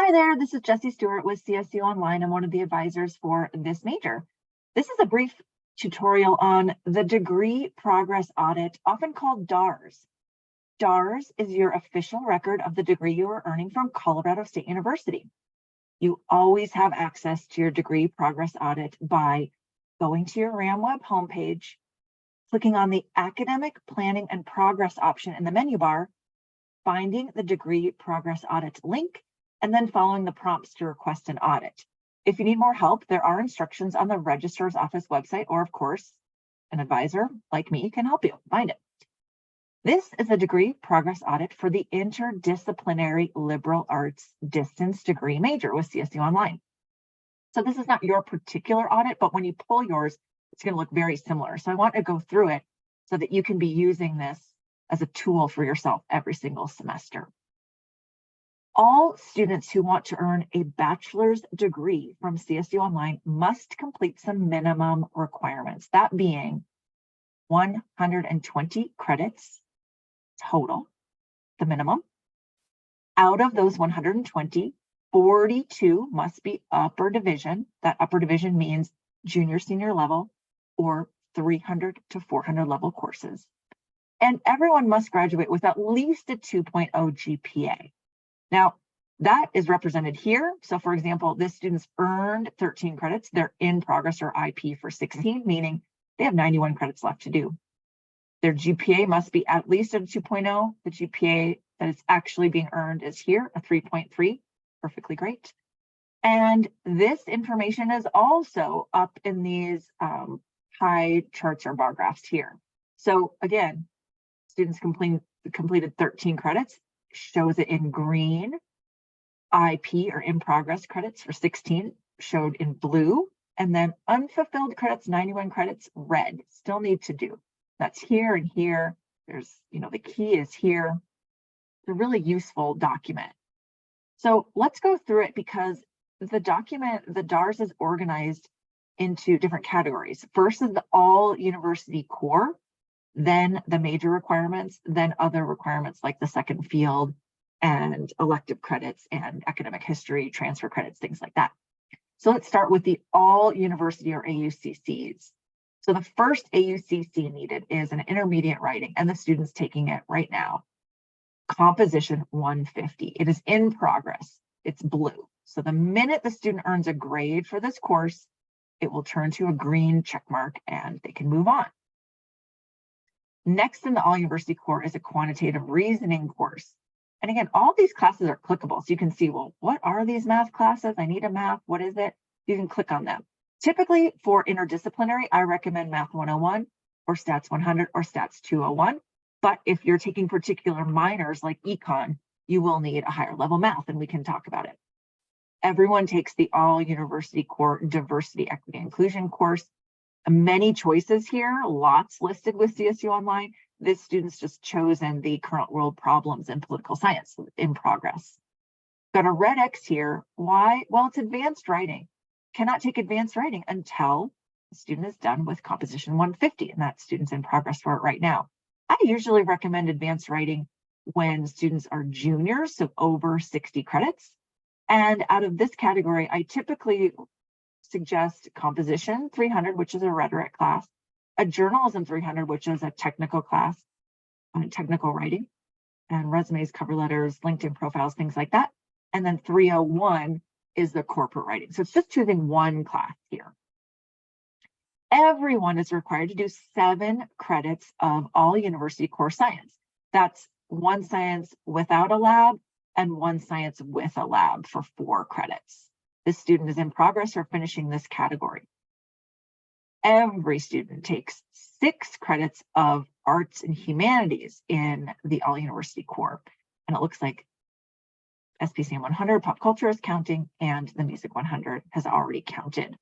Hi there, this is Jessie Stewart with CSU Online. I'm one of the advisors for this major. This is a brief tutorial on the Degree Progress Audit, often called DARS. DARS is your official record of the degree you are earning from Colorado State University. You always have access to your Degree Progress Audit by going to your RamWeb homepage, clicking on the Academic Planning and Progress option in the menu bar, finding the Degree Progress Audit link, and then following the prompts to request an audit. If you need more help, there are instructions on the registrar's office website, or of course, an advisor like me can help you find it. This is a Degree Progress Audit for the Interdisciplinary Liberal Arts Distance Degree major with CSU Online. So this is not your particular audit, but when you pull yours, it's going to look very similar. So I want to go through it so that you can be using this as a tool for yourself every single semester. All students who want to earn a bachelor's degree from CSU Online must complete some minimum requirements, that being 120 credits total, the minimum. Out of those 120, 42 must be upper division. That upper division means junior, senior level, or 300 to 400 level courses. And everyone must graduate with at least a 2.0 GPA. Now, that is represented here. So for example, this student's earned 13 credits. They're in progress or IP for 16, meaning they have 91 credits left to do. Their GPA must be at least at a 2.0. The GPA that is actually being earned is here, a 3.3, perfectly great. And this information is also up in these pie charts or bar graphs here. So again, students completed 13 credits, shows it in green. IP or in progress credits for 16 showed in blue, and then unfulfilled credits, 91 credits, red, still need to do. That's here and here. There's, the key is here. It's a really useful document. So let's go through it because the document, the DARS, is organized into different categories. First is the all university core, then the major requirements, then other requirements like the second field and elective credits and academic history, transfer credits, things like that. So let's start with the all university or AUCCs. So the first AUCC needed is an intermediate writing, and the student's taking it right now. Composition 150. It is in progress. It's blue. So the minute the student earns a grade for this course, it will turn to a green check mark and they can move on. Next in the all university core is a quantitative reasoning course. And again, all these classes are clickable. So you can see, well, what are these math classes? I need a math. What is it? You can click on them. Typically for interdisciplinary, I recommend Math 101 or Stats 100 or Stats 201. But if you're taking particular minors like econ, you will need a higher level math, and we can talk about it. Everyone takes the all university core diversity, equity, inclusion course. Many choices here, lots listed with CSU Online. This student's just chosen the current world problems in political science in progress. Got a red X here. Why? Well, it's advanced writing. Cannot take advanced writing until the student is done with composition 150, and that student's in progress for it right now. I usually recommend advanced writing when students are juniors, so over 60 credits. And out of this category, I typically suggest composition 300, which is a rhetoric class, a journalism 300, which is a technical class on technical writing, and resumes, cover letters, LinkedIn profiles, things like that. And then 301 is the corporate writing. So it's just choosing one class here. Everyone is required to do 7 credits of all university core science. That's 1 science without a lab and 1 science with a lab for 4 credits. This student is in progress or finishing this category. Every student takes 6 credits of arts and humanities in the all university core. And it looks like SPCM 100, pop culture is counting, and the music 100 has already counted.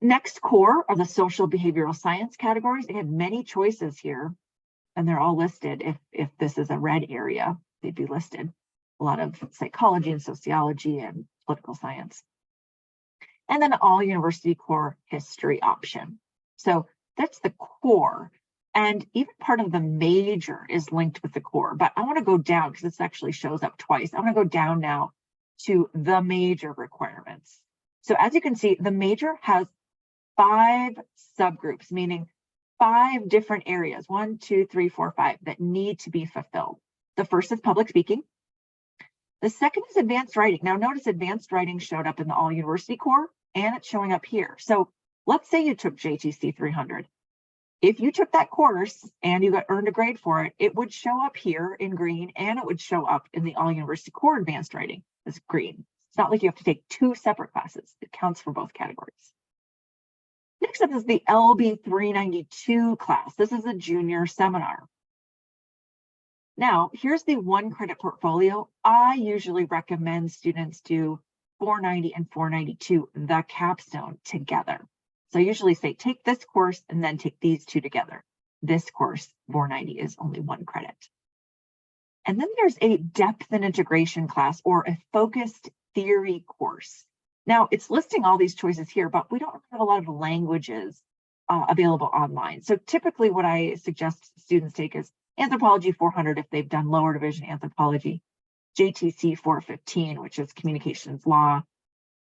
Next core are the social behavioral science categories. They have many choices here, and they're all listed. If this is a red area, they'd be listed. A lot of psychology and sociology and political science. And then all university core history option. So that's the core. And even part of the major is linked with the core, but I want to go down because this actually shows up twice. I want to go down now to the major requirements. So as you can see, the major has 5 subgroups, meaning 5 different areas, 1, 2, 3, 4, 5, that need to be fulfilled. The first is public speaking. The second is advanced writing. Now notice advanced writing showed up in the all university core and it's showing up here. So let's say you took JTC 300. If you took that course and you earned a grade for it, it would show up here in green and it would show up in the all university core advanced writing as green. It's not like you have to take 2 separate classes. It counts for both categories. Next up is the LB 392 class. This is a junior seminar. Now, here's the 1 credit portfolio. I usually recommend students do 490 and 492, the capstone, together. So I usually say, take this course and then take these 2 together. This course, 490, is only 1 credit. And then there's a depth and integration class, or a focused theory course. Now, it's listing all these choices here, but we don't have a lot of languages available online. So typically what I suggest students take is Anthropology 400 if they've done lower division anthropology, JTC 415, which is communications law.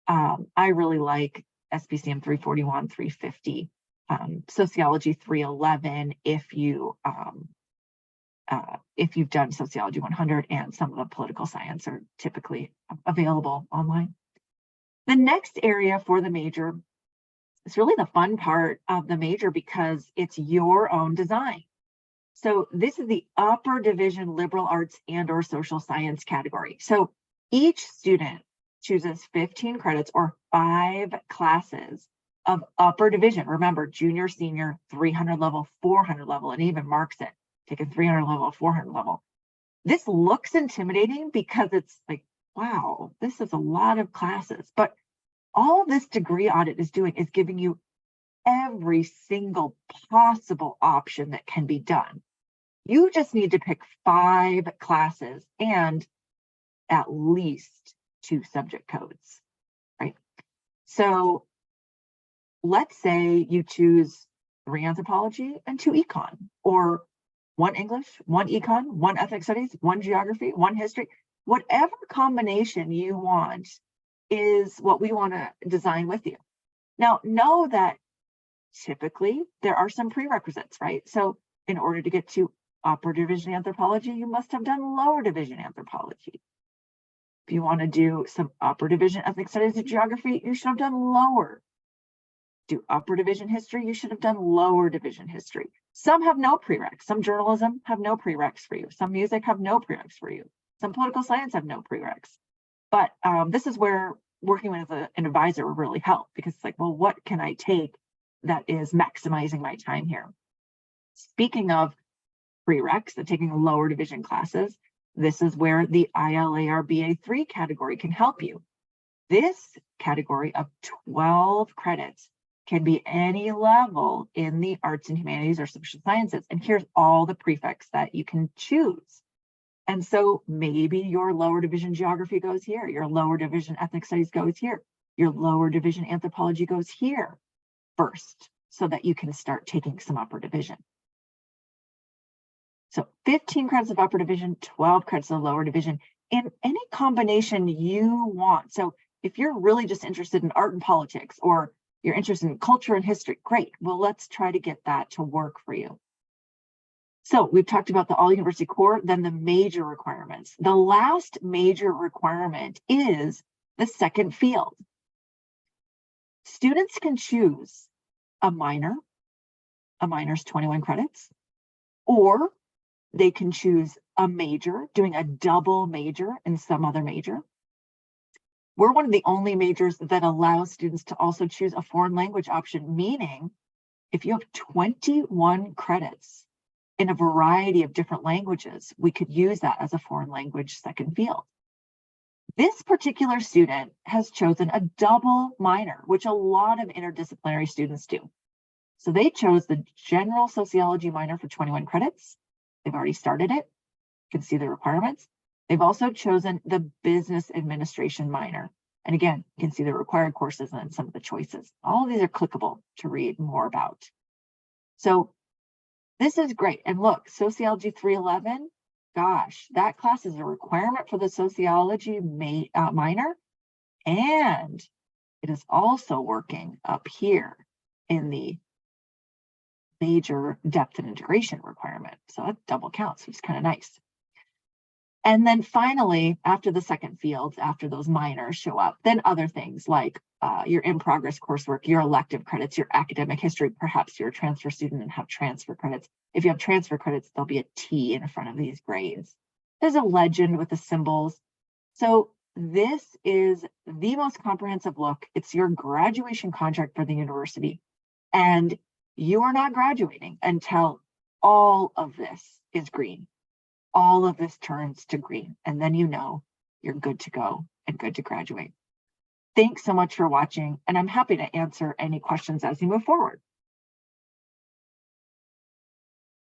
I really like SPCM 341, 350, Sociology 311 if you've done Sociology 100, and some of the political science are typically available online. The next area for the major is really the fun part of the major because it's your own design. So this is the upper division liberal arts and or social science category. So each student chooses 15 credits or 5 classes of upper division. Remember, junior, senior, 300 level, 400 level, and even marks it, take a 300 level, 400 level. This looks intimidating because it's like, wow, this is a lot of classes, but all this degree audit is doing is giving you every single possible option that can be done. You just need to pick 5 classes and at least 2 subject codes, right? So let's say you choose 3 anthropology and 2 econ, or 1 English, 1 econ, 1 ethnic studies, 1 geography, 1 history. Whatever combination you want is what we want to design with you. Now, know that typically there are some prerequisites, right? So in order to get to upper division anthropology, you must have done lower division anthropology. If you want to do some upper division ethnic studies or geography, you should have done lower. Do upper division history, you should have done lower division history. Some have no prereqs. Some journalism have no prereqs for you. Some music have no prereqs for you. Some political science have no prereqs. But this is where working with an advisor will really help, because it's like, well, what can I take that is maximizing my time here? Speaking of prereqs and taking lower division classes, this is where the ILAR BA3 category can help you. This category of 12 credits can be any level in the arts and humanities or social sciences. And here's all the prefix that you can choose. And so maybe your lower division geography goes here, your lower division ethnic studies goes here, your lower division anthropology goes here first, so that you can start taking some upper division. So 15 credits of upper division, 12 credits of lower division, in any combination you want. So if you're really just interested in art and politics, or you're interested in culture and history, great. Well, let's try to get that to work for you. So we've talked about the all university core, then the major requirements. The last major requirement is the second field. Students can choose a minor. A minor's 21 credits, or they can choose a major, doing a double major in some other major. We're one of the only majors that allows students to also choose a foreign language option, meaning if you have 21 credits in a variety of different languages, we could use that as a foreign language second field. This particular student has chosen a double minor, which a lot of interdisciplinary students do. So they chose the general sociology minor for 21 credits. They've already started it. You can see the requirements. They've also chosen the business administration minor. And again, you can see the required courses and some of the choices. All of these are clickable to read more about. So This is great. And look, Sociology 311, gosh, that class is a requirement for the sociology minor, and it is also working up here in the major depth and integration requirement. So that double counts, which is kind of nice. And then finally, after the second fields, after those minors show up, then other things like your in-progress coursework, your elective credits, your academic history, perhaps you're a transfer student and have transfer credits. If you have transfer credits, there'll be a T in front of these grades. There's a legend with the symbols. So this is the most comprehensive look. It's your graduation contract for the university. And you are not graduating until all of this is green. All of this turns to green, and then you know you're good to go and good to graduate. Thanks so much for watching, and I'm happy to answer any questions as we move forward.